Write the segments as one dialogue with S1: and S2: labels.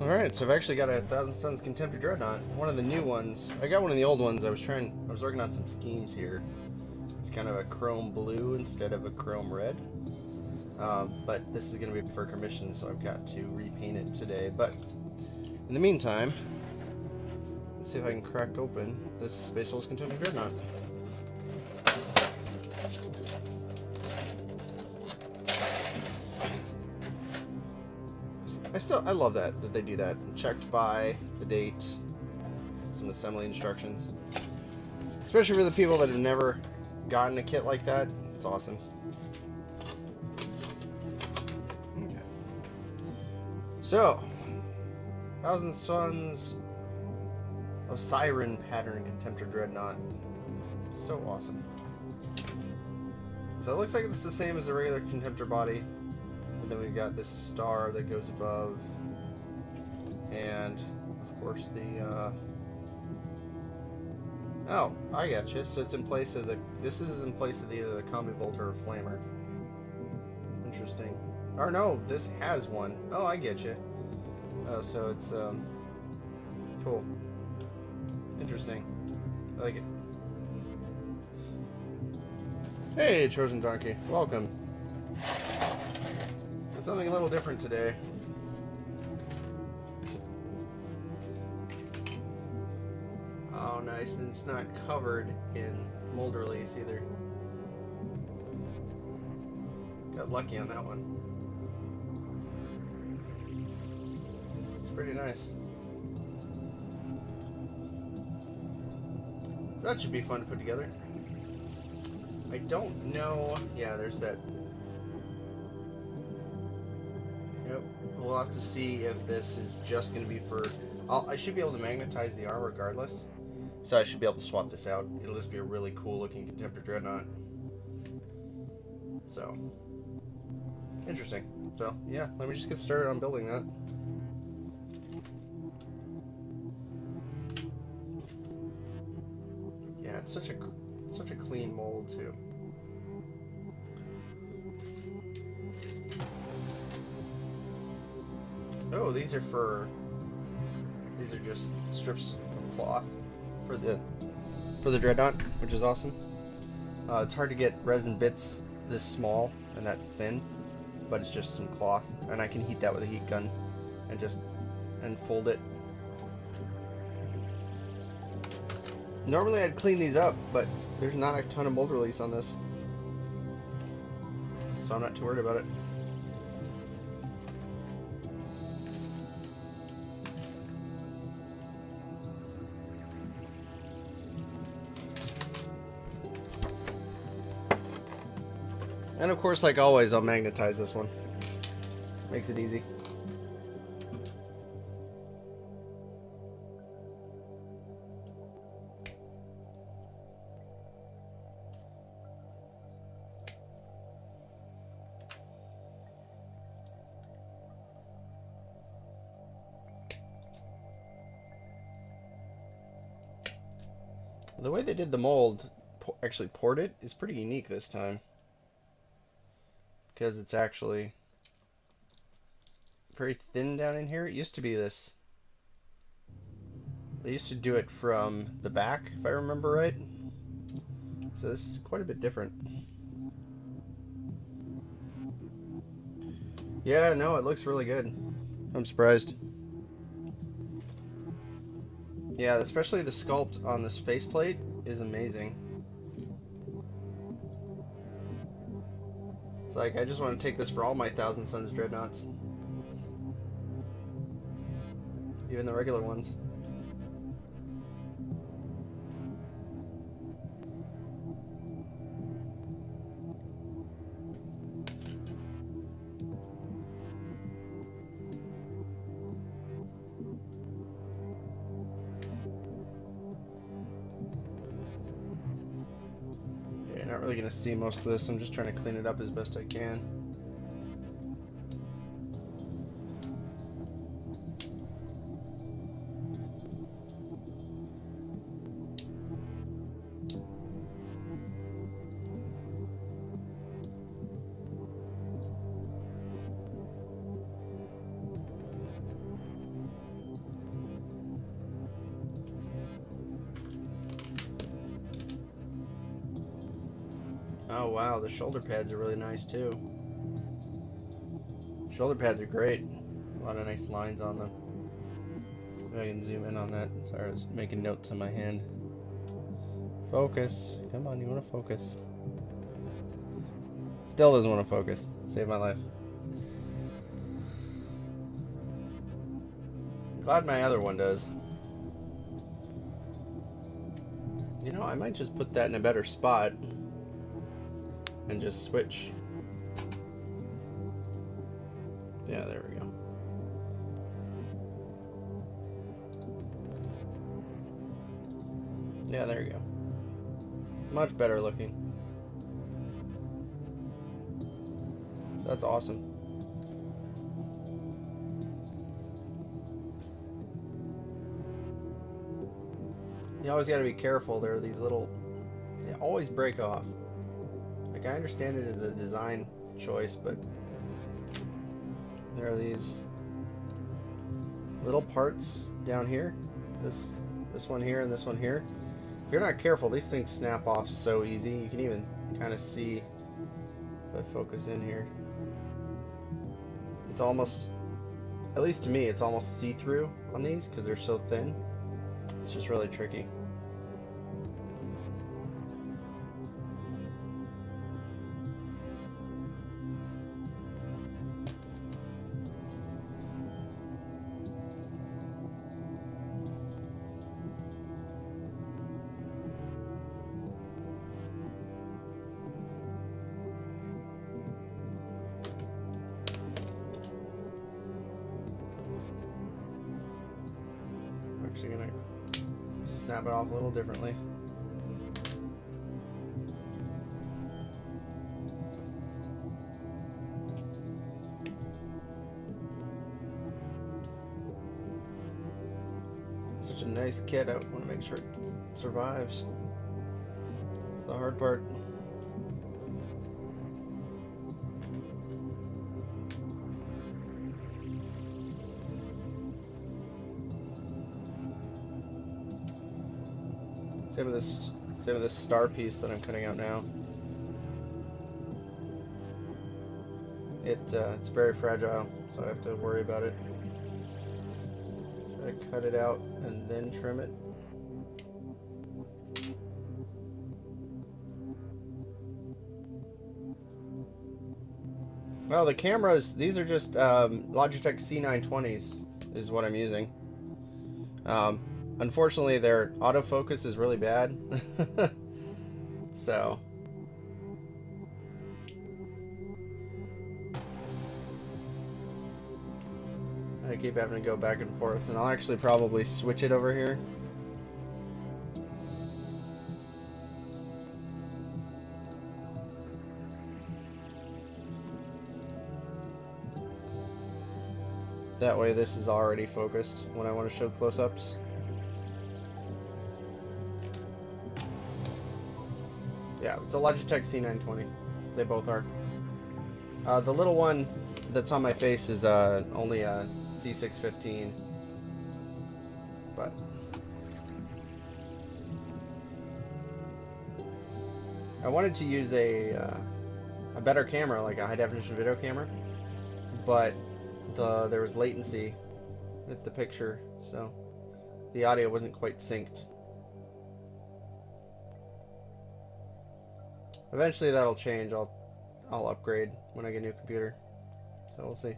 S1: Alright, so I've actually got a 1,000 Suns Contemptor Dreadnought. One of the new ones. I got one of the old ones. I was working on some schemes here. It's kind of a chrome blue instead of a chrome red. But this is going to be for commission, so I've got to repaint it today. But in the meantime, let's see if I can crack open this Space Wolves Contemptor Dreadnought. I love that they do that. Checked by the date, some assembly instructions. Especially for the people that have never gotten a kit like that. It's awesome. Okay. So, 1,000 Suns Osiron pattern Contemptor Dreadnought. So awesome. So it looks like it's the same as the regular Contemptor body. Then we've got this star that goes above, and of course the oh, I gotcha. So it's in place of this is in place of either the combi bolter or flamer. Interesting. Or no, this has one. Oh, I get you. Oh, so it's cool. Interesting. I like it. Hey, Trojan Donkey, welcome. Something a little different today. Oh, nice, and it's not covered in mold release either. Got lucky on that one. It's pretty nice. So that should be fun to put together. I don't know. Yeah, there's that. Yep, we'll have to see if this is just going to be for... I should be able to magnetize the arm regardless, so I should be able to swap this out. It'll just be a really cool looking Contemptor Dreadnought. So, interesting. So, yeah, let me just get started on building that. Yeah, it's such a clean mold too. Oh, these are just strips of cloth for the Dreadnought, which is awesome. It's hard to get resin bits this small and that thin, but it's just some cloth, and I can heat that with a heat gun and fold it. Normally I'd clean these up, but there's not a ton of mold release on this, so I'm not too worried about it. And of course, like always, I'll magnetize this one. Makes it easy. The way they did the mold, actually poured it, is pretty unique this time. Because it's actually very thin down in here. It used to be this. They used to do it from the back, if I remember right. So this is quite a bit different. Yeah, no, it looks really good. I'm surprised. Yeah, especially the sculpt on this faceplate is amazing. It's like, I just want to take this for all my 1,000 Suns Dreadnoughts. Even the regular ones. Not really going to see most of this. I'm just trying to clean it up as best I can. Oh wow, the shoulder pads are really nice too. Shoulder pads are great. A lot of nice lines on them. Maybe I can zoom in on that. Sorry, I was making notes on my hand. Focus. Come on, you want to focus. Still doesn't want to focus. Save my life. Glad my other one does. You know, I might just put that in a better spot and just switch. Yeah, there we go. Yeah, there you go. Much better looking. So that's awesome. You always got to be careful. There are these little, they always break off. Like, I understand it as a design choice, but there are these little parts down here. This one here and this one here. If you're not careful, these things snap off so easy. You can even kind of see if I focus in here. It's almost, at least to me, it's almost see-through on these because they're so thin. It's just really tricky. I'm actually gonna snap it off a little differently. Such a nice kit. I want to make sure it survives. It's the hard part. Same with this star piece that I'm cutting out now. It's very fragile, so I have to worry about it. Should I cut it out and then trim it? Well, the cameras, these are just Logitech C920s is what I'm using. Unfortunately, their autofocus is really bad. So I keep having to go back and forth, and I'll actually probably switch it over here. That way this is already focused when I want to show close-ups. Yeah, it's a Logitech C920. They both are. The little one that's on my face is only a C615. But I wanted to use a better camera, like a high-definition video camera, but there was latency with the picture, so the audio wasn't quite synced. Eventually that'll change. I'll upgrade when I get a new computer. So we'll see.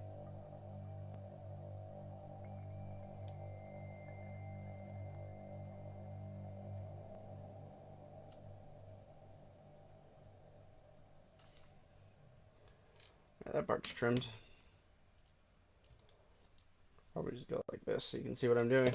S1: Yeah, that part's trimmed. Probably just go like this so you can see what I'm doing.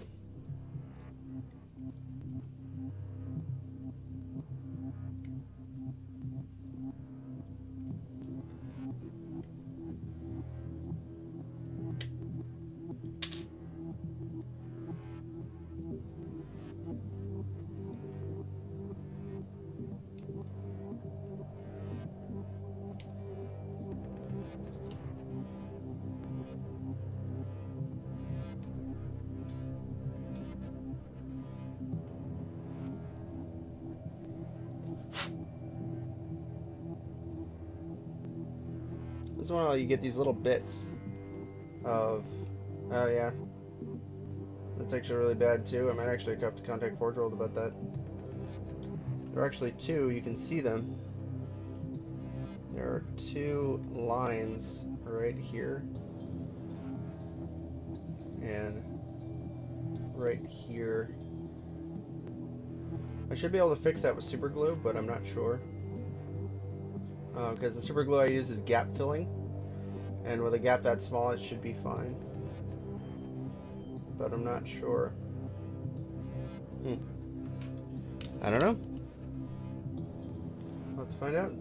S1: This one, you get these little bits of... Oh, yeah. That's actually really bad, too. I might actually have to contact Forge World about that. There are actually two. You can see them. There are two lines right here. And right here. I should be able to fix that with super glue, but I'm not sure. Because the super glue I use is gap filling. And with a gap that small, it should be fine. But I'm not sure. I don't know. I'll have to find out.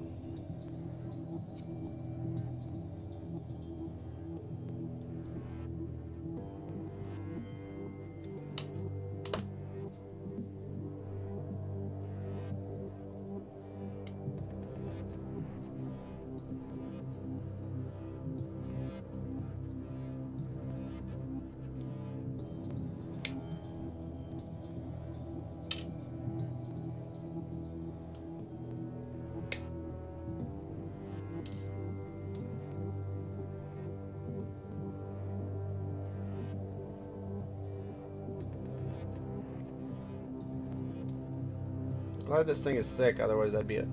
S1: Glad this thing is thick, otherwise that'd be a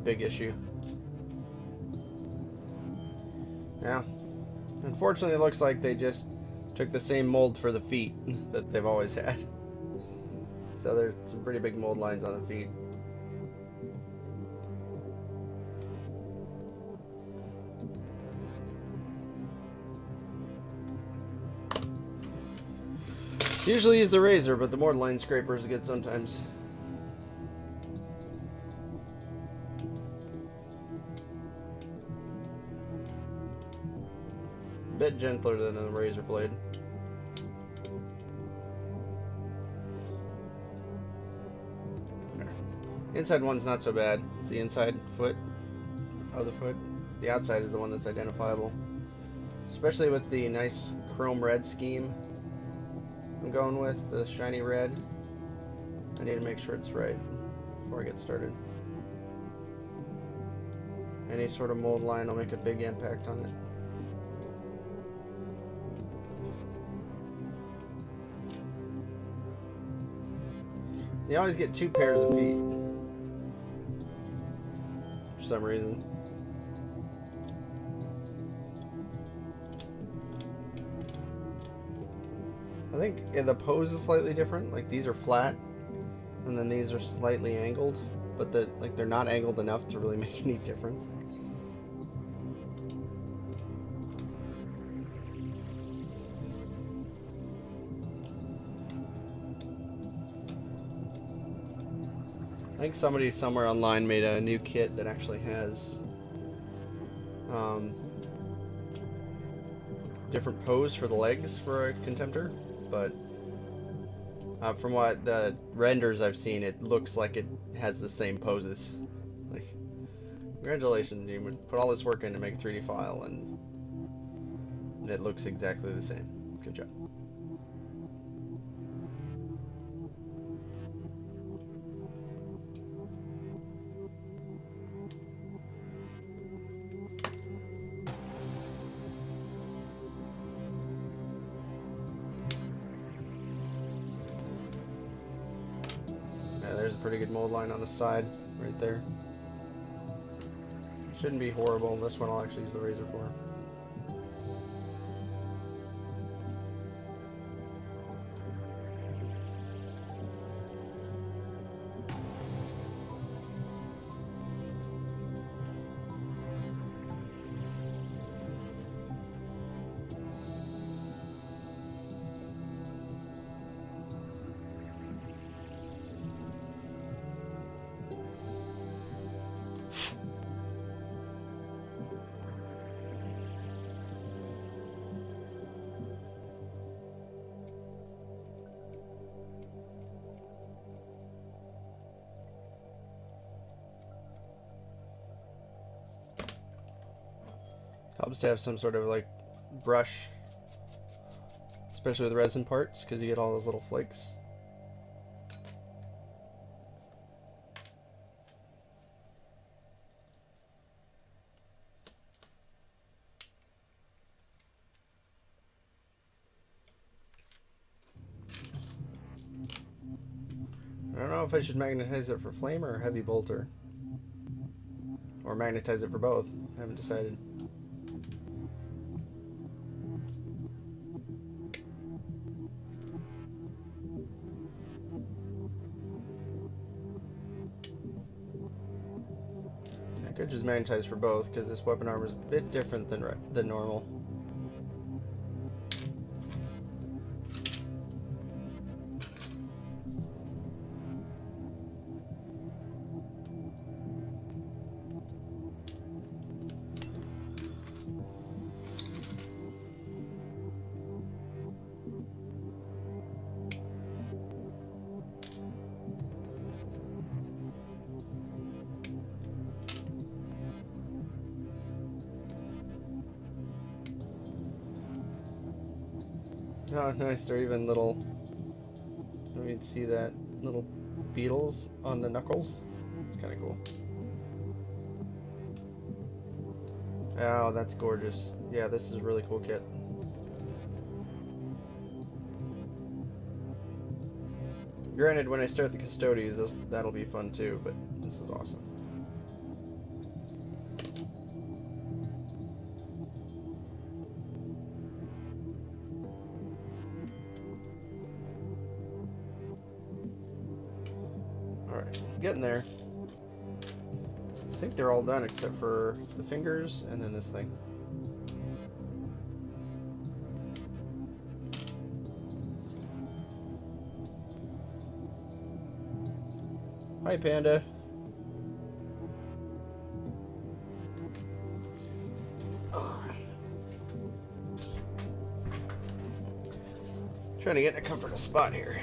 S1: big issue. Now, unfortunately it looks like they just took the same mold for the feet that they've always had. So there's some pretty big mold lines on the feet. Usually use the razor, but the mold line scraper is good sometimes. Bit gentler than the razor blade. There. Inside one's not so bad. It's the inside foot of the foot. The outside is the one that's identifiable. Especially with the nice chrome red scheme I'm going with, the shiny red. I need to make sure it's right before I get started. Any sort of mold line will make a big impact on it. You always get two pairs of feet for some reason. I think the pose is slightly different. Like these are flat, and then these are slightly angled, but they're not angled enough to really make any difference. I think somebody somewhere online made a new kit that actually has different pose for the legs for a Contemptor, but from what the renders I've seen, it looks like it has the same poses. Like, congratulations, you would put all this work in to make a 3D file, and it looks exactly the same. Good job. There's a pretty good mold line on the side, right there. Shouldn't be horrible. This one I'll actually use the razor for. Helps to have some sort of like brush, especially with resin parts, because you get all those little flakes. know if I should magnetize it for flame or heavy bolter. Or magnetize it for both. I haven't decided. I could just magnetize for both because this weapon armor is a bit different than normal. Oh, nice. They're even little. You can see that little beetles on the knuckles. It's kind of cool. Oh, that's gorgeous. Yeah, this is a really cool kit. Granted, when I start the Custodies, that'll be fun too, but this is awesome. Alright, getting there. I think they're all done except for the fingers and then this thing. Hi, Panda. Trying to get in a comfortable spot here.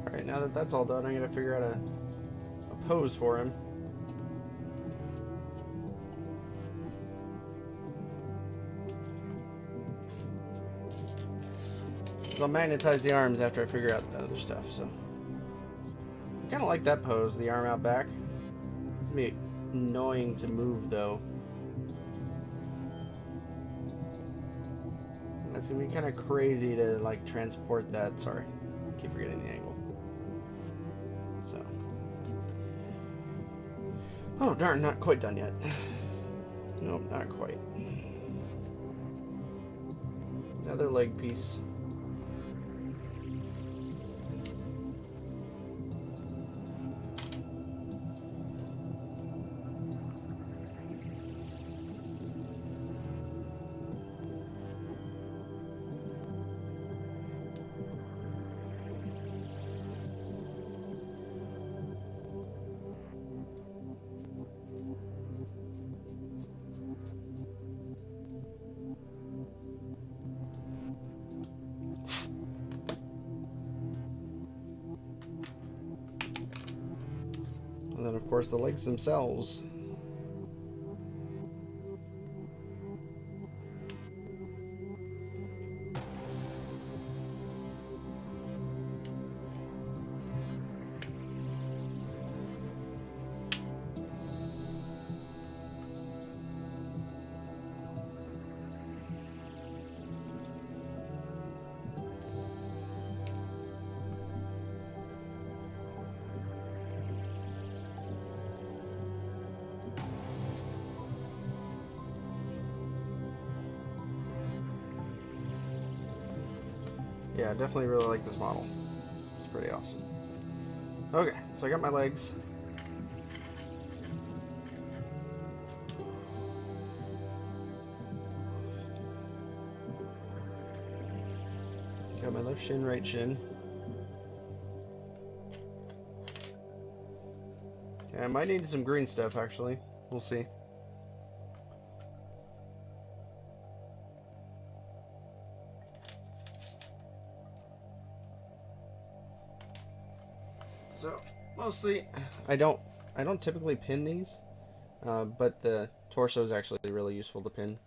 S1: Alright, now that that's all done, I gotta figure out a pose for him. I'll magnetize the arms after I figure out the other stuff, so. I kinda like that pose, the arm out back. It's gonna be annoying to move though. That's gonna be kinda crazy to like transport that. Sorry, I keep forgetting the angle. So. Oh darn, not quite done yet. Nope, not quite. Another leg piece. And then, of course, the legs themselves. Yeah, I definitely really like this model. It's pretty awesome. Okay, so I got my legs. Left shin, right shin. Okay, I might need some green stuff, actually. We'll see. So, mostly, I don't typically pin these, but the torso is actually really useful to pin.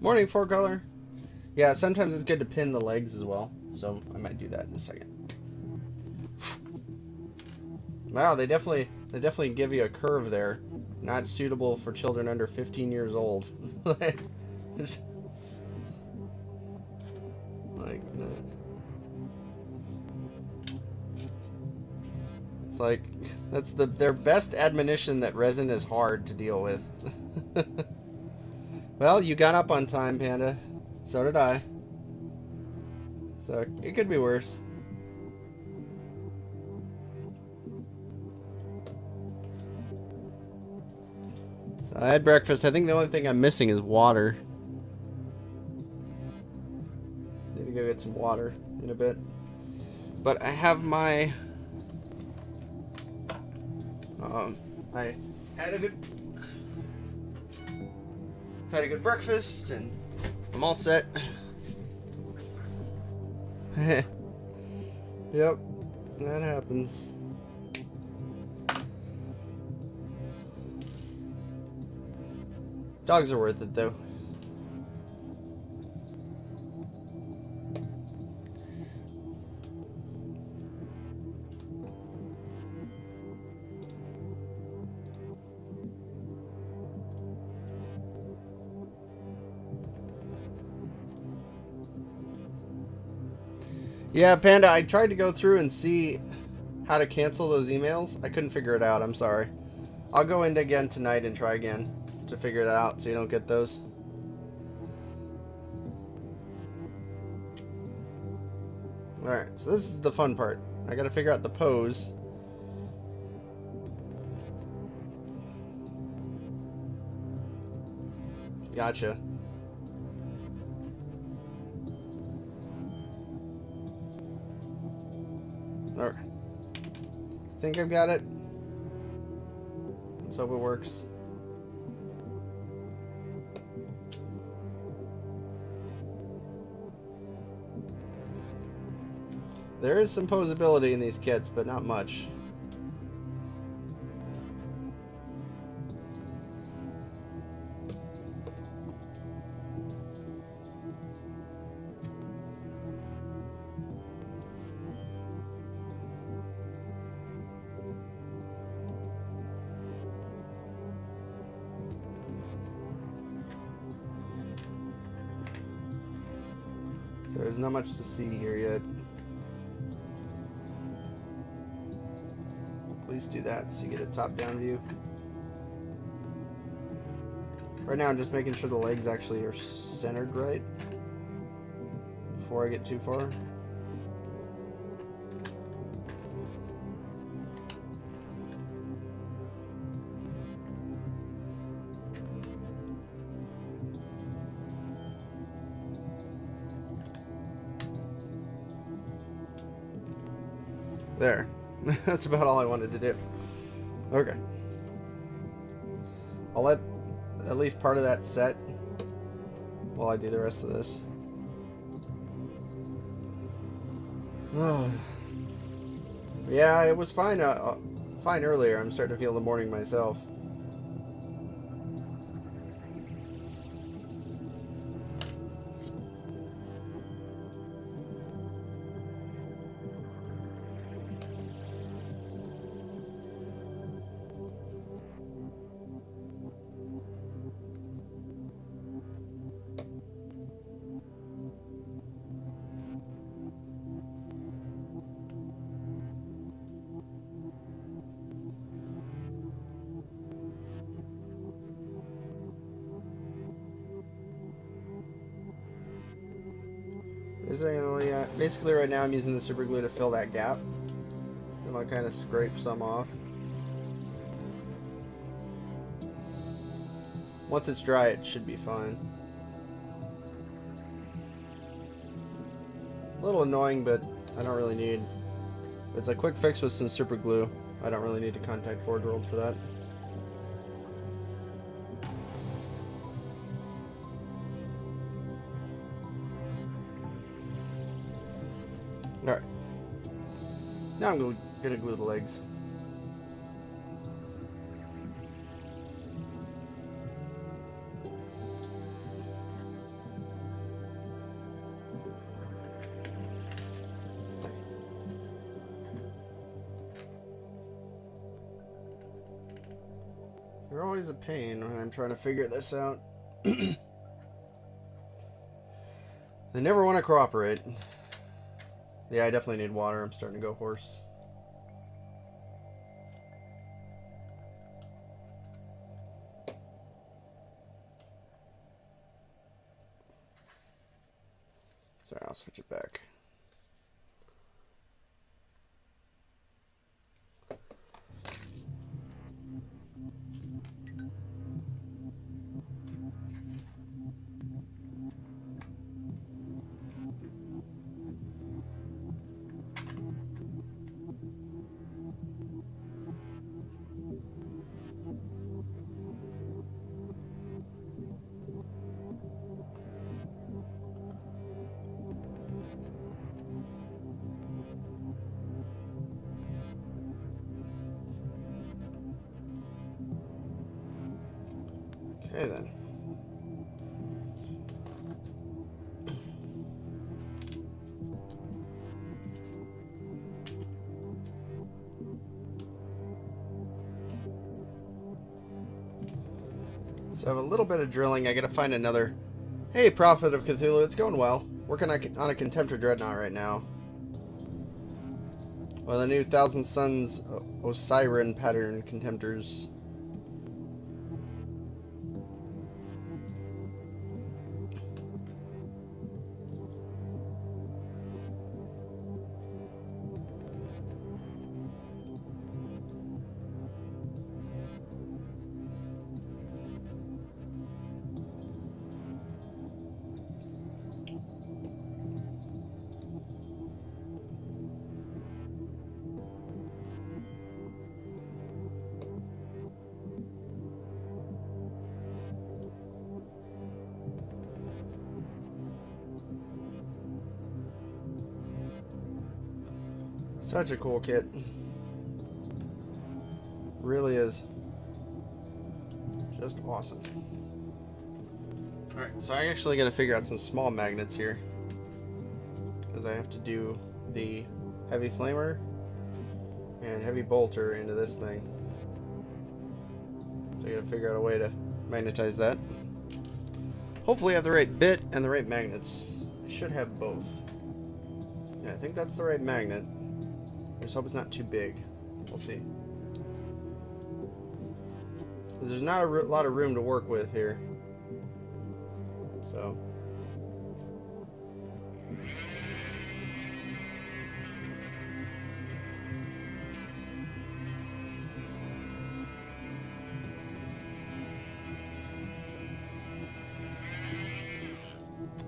S1: Morning, four color. Yeah, sometimes it's good to pin the legs as well, so I might do that in a second. Wow, they definitely give you a curve there. Not suitable for children under 15 years old. Just, like, it's like that's their best admonition that resin is hard to deal with. Well, you got up on time, Panda. So did I. So it could be worse. So I had breakfast. I think the only thing I'm missing is water. Need to go get some water in a bit. But I have my I had a good breakfast and I'm all set. Yep, that happens. Dogs are worth it though. Yeah, Panda, I tried to go through and see how to cancel those emails. I couldn't figure it out. I'm sorry. I'll go in again tonight and try again to figure it out so you don't get those. Alright, so this is the fun part. I gotta figure out the pose. Gotcha. Alright. Think I've got it. Let's hope it works. There is some posability in these kits, but not much. There's not much to see here yet. At least do that so you get a top-down view. Right now I'm just making sure the legs actually are centered right before I get too far. There. That's about all I wanted to do. Okay. I'll let at least part of that set while I do the rest of this. Yeah, it was fine. Fine earlier. I'm starting to feel the morning myself. Basically right now I'm using the super glue to fill that gap. And I'll kind of scrape some off. Once it's dry, it should be fine. A little annoying, but I don't really need... It's a quick fix with some super glue. I don't really need to contact Forge World for that. Alright. Now I'm gonna glue the legs. They're always a pain when I'm trying to figure this out. They never want to cooperate. Yeah, I definitely need water. I'm starting to go hoarse. Sorry, I'll switch it back. Okay then. So I have a little bit of drilling. I gotta find another. Hey, Prophet of Cthulhu, it's going well. Working on a Contemptor Dreadnought right now. One of the new Thousand Suns Osiron pattern Contemptors. Such a cool kit. Really is. Just awesome. Alright, so I actually got to figure out some small magnets here. Because I have to do the heavy flamer and heavy bolter into this thing. So I got to figure out a way to magnetize that. Hopefully I have the right bit and the right magnets. I should have both. Yeah, I think that's the right magnet. I just hope it's not too big. We'll see. There's not a lot of room to work with here. So.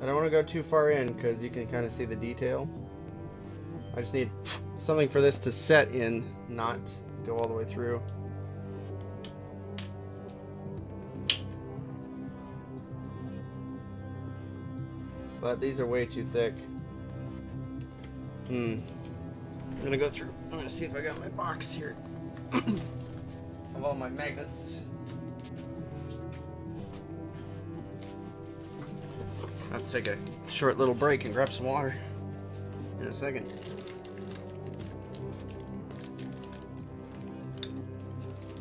S1: I don't want to go too far in because you can kind of see the detail. I just need something for this to set in, not go all the way through. But these are way too thick. I'm gonna go through. I'm gonna see if I got my box here of all my magnets. I'll have to take a short little break and grab some water in a second.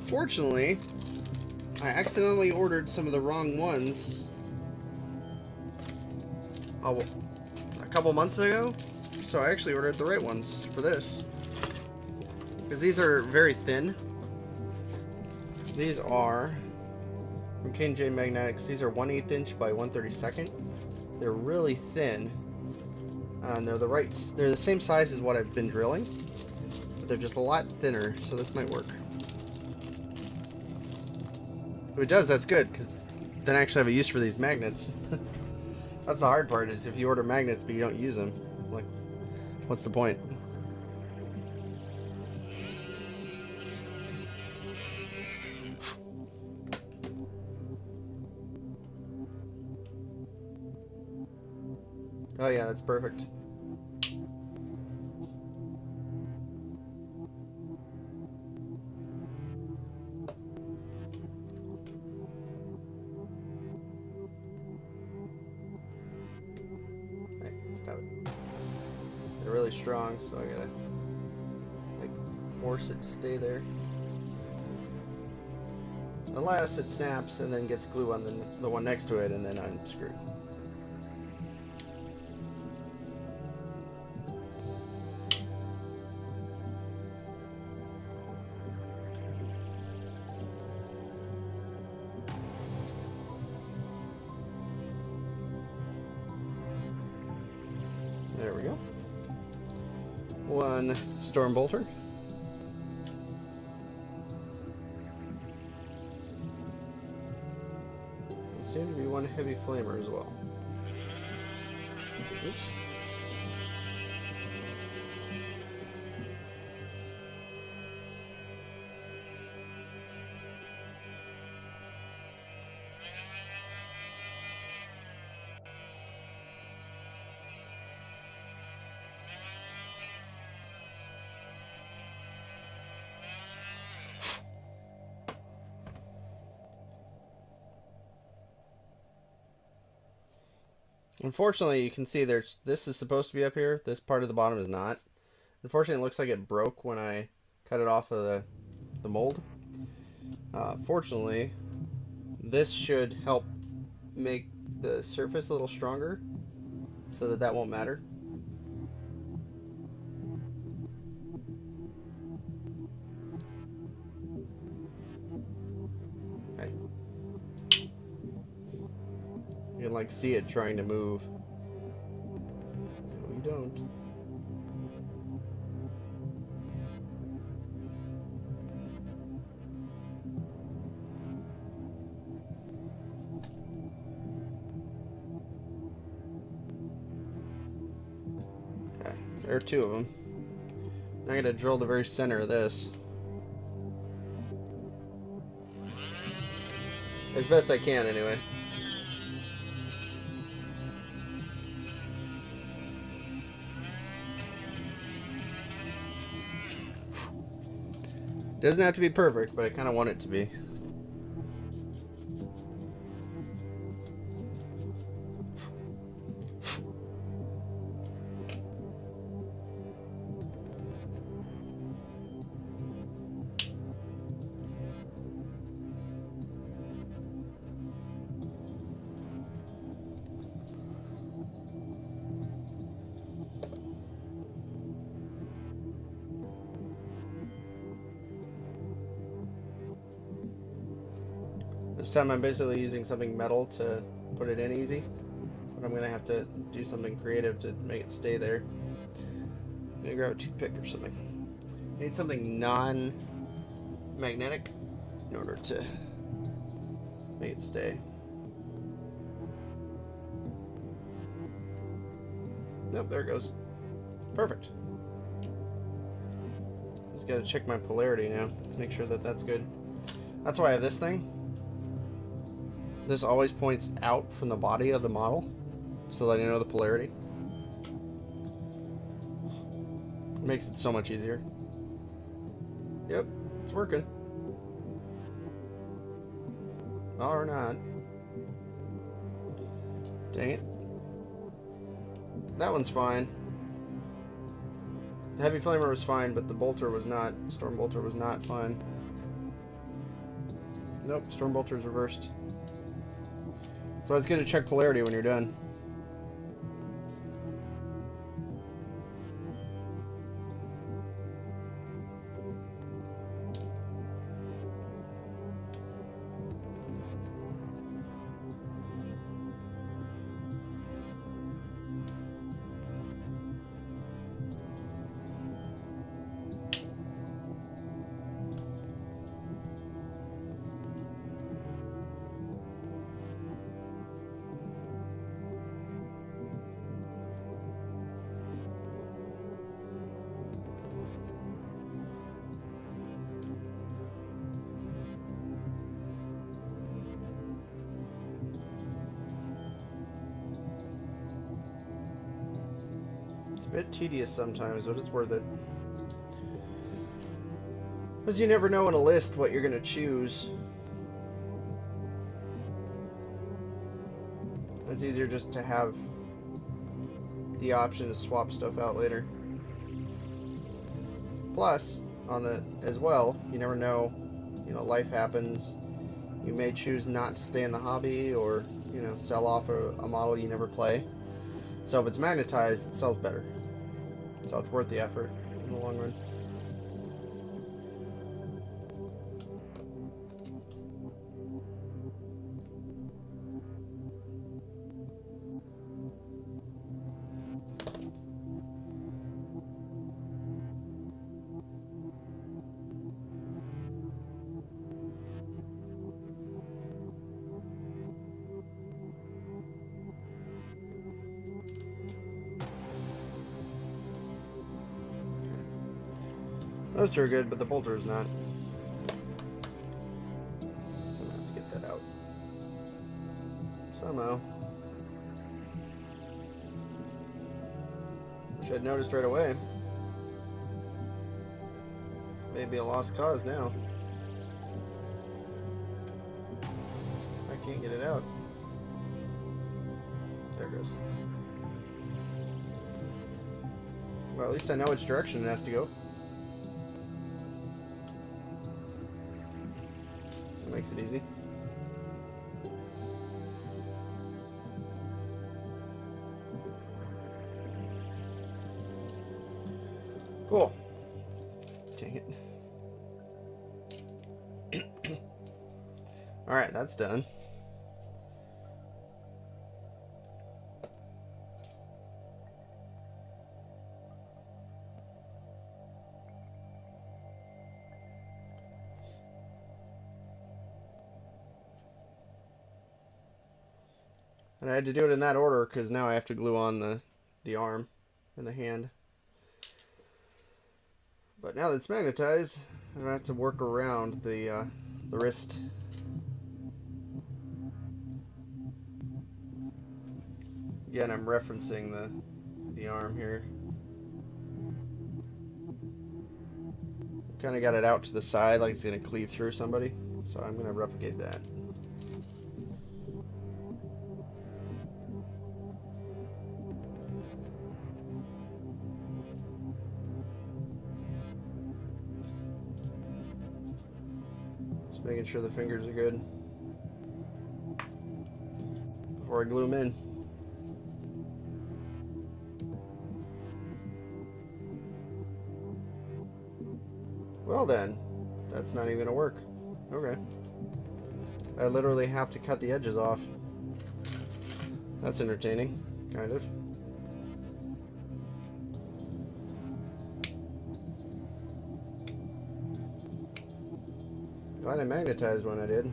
S1: Fortunately, I accidentally ordered some of the wrong ones a couple months ago, so I actually ordered the right ones for this. Because these are very thin. These are from K&J Magnetics. These are 1/8 inch by 1/32. They're really thin. No, they're the same size as what I've been drilling, but they're just a lot thinner, so this might work. If it does, that's good, because then I actually have a use for these magnets. That's the hard part, is if you order magnets but you don't use them, like, what's the point? Oh yeah, that's perfect. Stop it. They're really strong, so I gotta like force it to stay there. Unless it snaps and then gets glue on the one next to it, and then I'm screwed. There we go. One storm bolter. And soon to be one heavy flamer as well. Oops. Unfortunately, you can see this is supposed to be up here. This part of the bottom is not. Unfortunately, it looks like it broke when I cut it off of the mold. Fortunately, this should help make the surface a little stronger so that won't matter. Okay. You can like see it trying to move. No, you don't. Okay, there are two of them. Now I'm gonna drill the very center of this as best I can, anyway. Doesn't have to be perfect, but I kind of want it to be. This time I'm basically using something metal to put it in easy, but I'm going to have to do something creative to make it stay there. I'm going to grab a toothpick or something. I need something non-magnetic in order to make it stay. Nope, there it goes. Perfect. Just got to check my polarity now, make sure that that's good. That's why I have this thing. This always points out from the body of the model, so that I know the polarity. It makes it so much easier. Yep, it's working. Or not. Dang it. That one's fine. The heavy flamer was fine, but the bolter was not. Storm bolter was not fine. Nope, storm bolter is reversed. So it's good to check polarity when you're done. bit tedious sometimes, but it's worth it. Because you never know in a list what you're going to choose. It's easier just to have the option to swap stuff out later. Plus, as well, you never know, life happens. You may choose not to stay in the hobby, or, sell off a model you never play. So if it's magnetized, it sells better. So it's worth the effort in the long run. Those two are good, but the bolter is not. So let's get that out. Somehow. Wish I'd noticed right away. This may be a lost cause now. I can't get it out. There it goes. Well, at least I know which direction it has to go. Makes it easy. Cool. Dang it. Alright, that's done. And I had to do it in that order because now I have to glue on the arm and the hand. But now that it's magnetized, I don't have to work around the wrist. Again, I'm referencing the arm here. Kind of got it out to the side like it's going to cleave through somebody. So I'm going to replicate that. Making sure the fingers are good before I glue them in. Well then, that's not even gonna work. Okay. I literally have to cut the edges off. That's entertaining, kind of. Glad I magnetized when I did.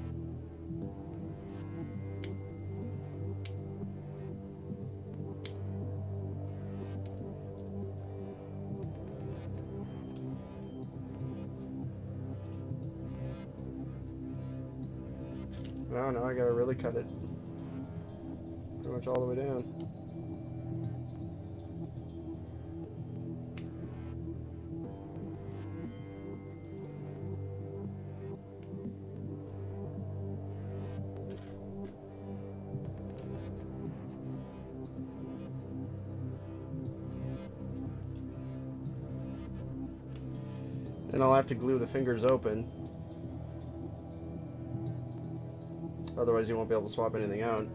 S1: Oh no, I gotta really cut it. Pretty much all the way down. And I'll have to glue the fingers open. Otherwise you won't be able to swap anything out.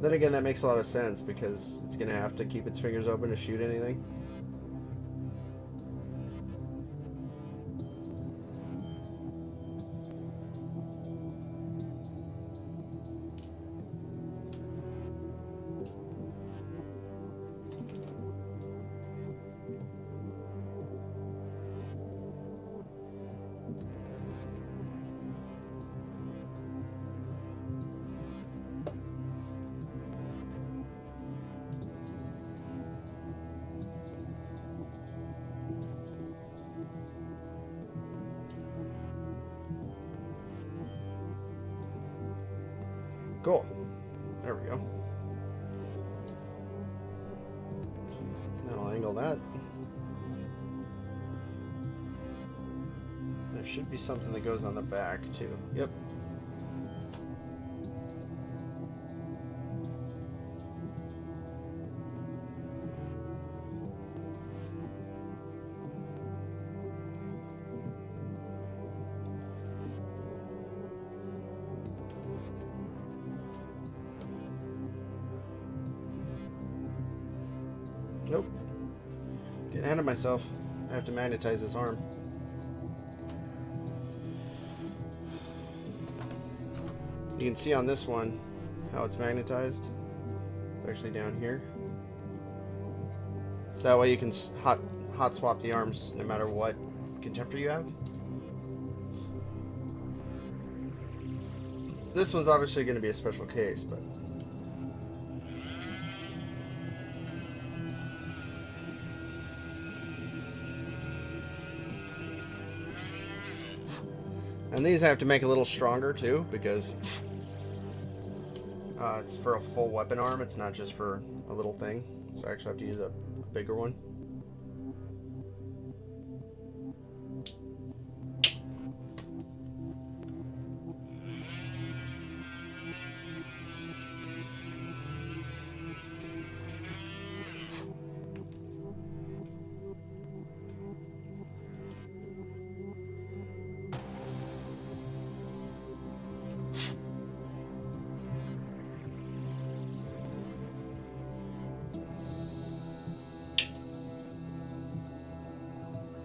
S1: Then again, that makes a lot of sense because it's going to have to keep its fingers open to shoot anything. Cool. There we go. That'll angle that. There should be something that goes on the back too. Yep. Nope. Getting ahead of myself. I have to magnetize this arm. You can see on this one how it's magnetized. It's actually down here. So that way you can hot swap the arms no matter what Contemptor you have. This one's obviously going to be a special case, but and these I have to make a little stronger too, because it's for a full weapon arm. It's not just for a little thing. So I actually have to use a bigger one.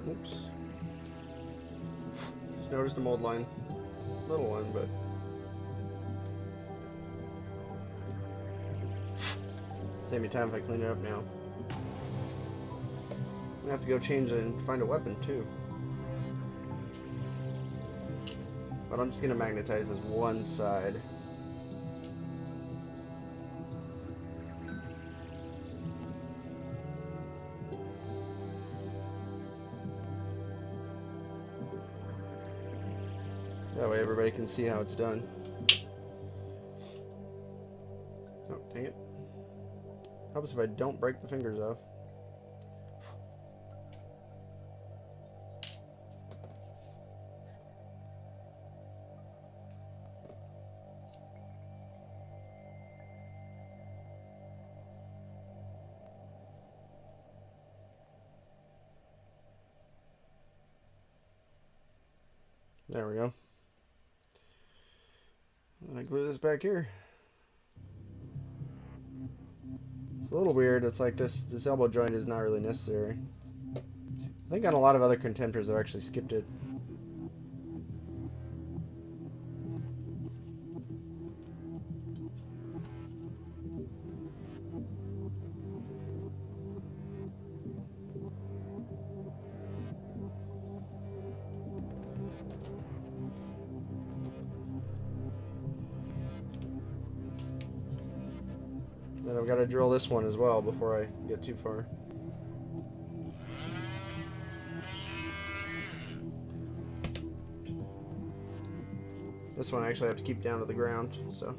S1: Oops. Just noticed a mold line. Little one, but save me time if I clean it up now. I'm gonna have to go change it and find a weapon too. But I'm just gonna magnetize this one side. That way everybody can see how it's done. Oh, dang it. Helps if I don't break the fingers off. There we go. And I glue this back here. It's a little weird. It's like this elbow joint is not really necessary. I think on a lot of other Contemptors I've actually skipped it. Then I've got to drill this one as well before I get too far. This one I actually have to keep down to the ground, so.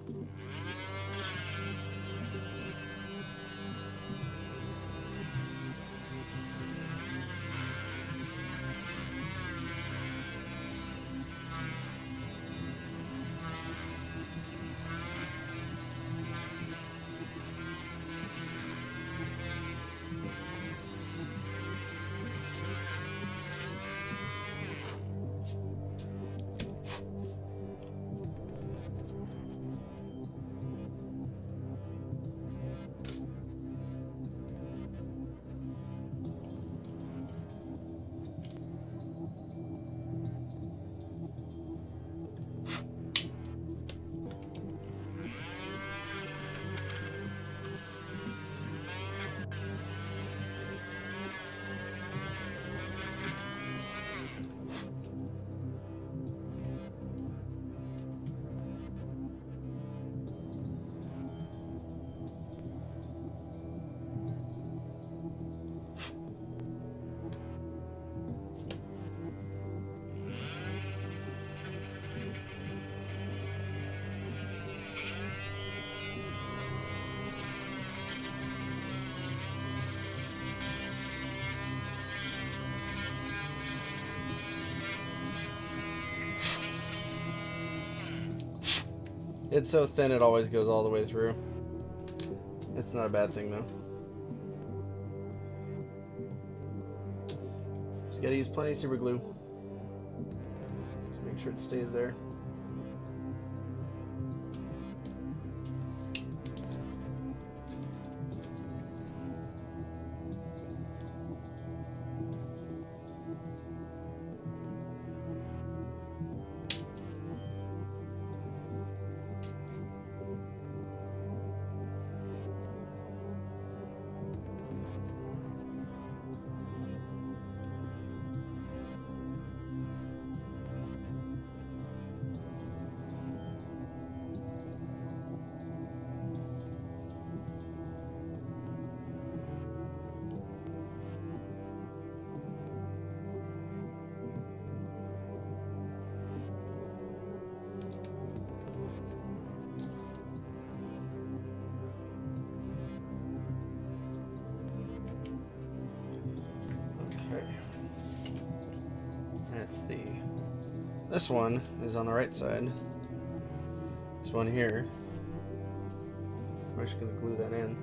S1: It's so thin it always goes all the way through. It's not a bad thing though. Just gotta use plenty of super glue. Just make sure it stays there. This one is on the right side. This one here. I'm just gonna glue that in.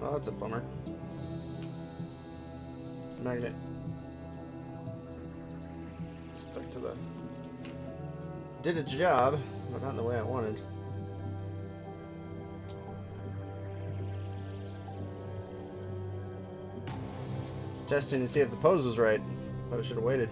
S1: Oh, that's a bummer. Magnet. Stuck to the... Did its job, but not in the way I wanted. Just testing to see if the pose was right, but I should have waited.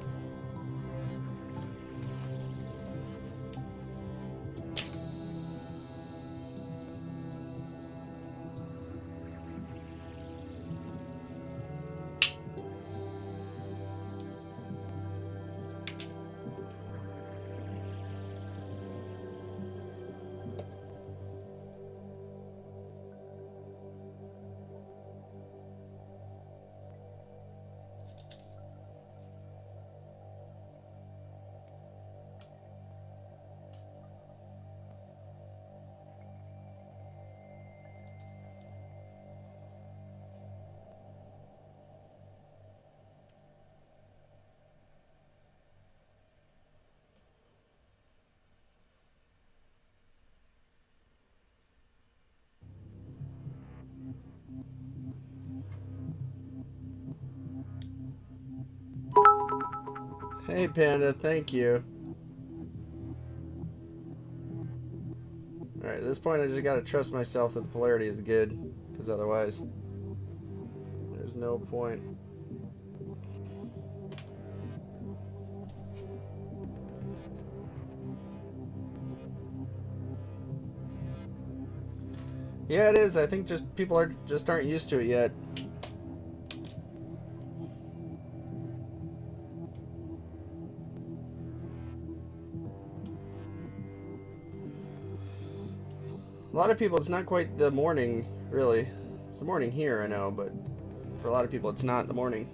S1: Hey Panda, thank you. Alright, at this point I just gotta trust myself that the polarity is good, because otherwise there's no point. Yeah, it is. I think just people aren't used to it yet. A lot of people, it's not quite the morning, really. It's the morning here, I know, but for a lot of people, it's not the morning.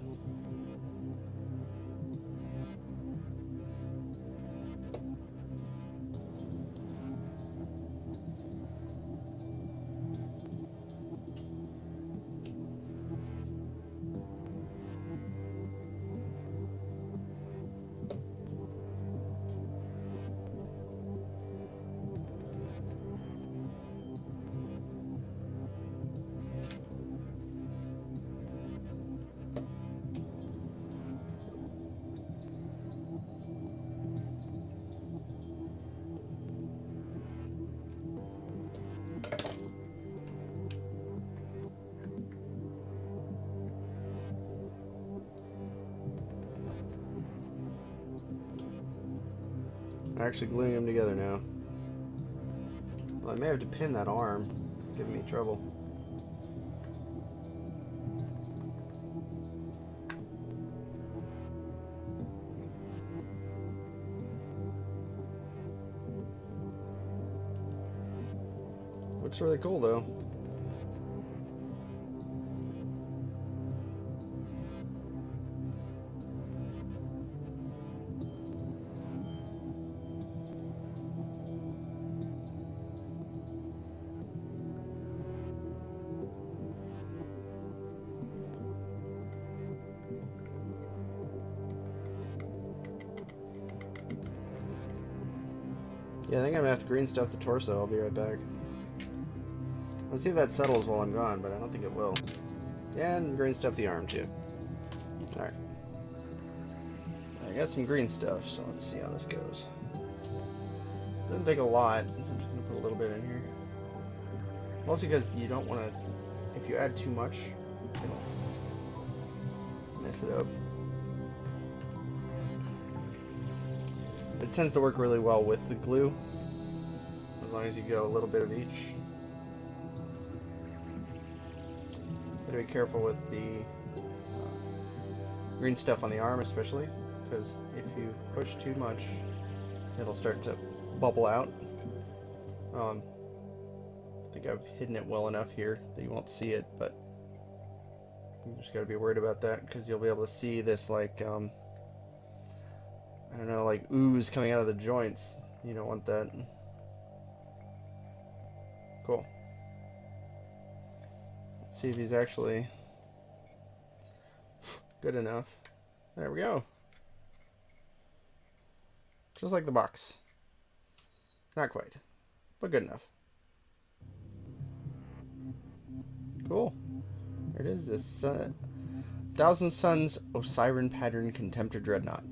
S1: I'm actually gluing them together now. Well, I may have to pin that arm. It's giving me trouble. Looks really cool though. Yeah, I think I'm gonna have to green stuff the torso. I'll be right back. Let's see if that settles while I'm gone, but I don't think it will. Yeah, and green stuff the arm too. Alright. I got some green stuff, so let's see how this goes. Doesn't take a lot, so I'm just gonna put a little bit in here. Mostly because you don't want to, if you add too much, it'll mess it up. It tends to work really well with the glue, as long as you go a little bit of each. Gotta be careful with the green stuff on the arm especially, because if you push too much, it'll start to bubble out. I think I've hidden it well enough here that you won't see it, but you just gotta be worried about that, because you'll be able to see this, like, I don't know, like ooze coming out of the joints. You don't want that. Cool. Let's see if he's actually good enough. There we go. Just like the box. Not quite, but good enough. Cool. There it is, this Thousand Suns Osiron pattern Contemptor Dreadnought.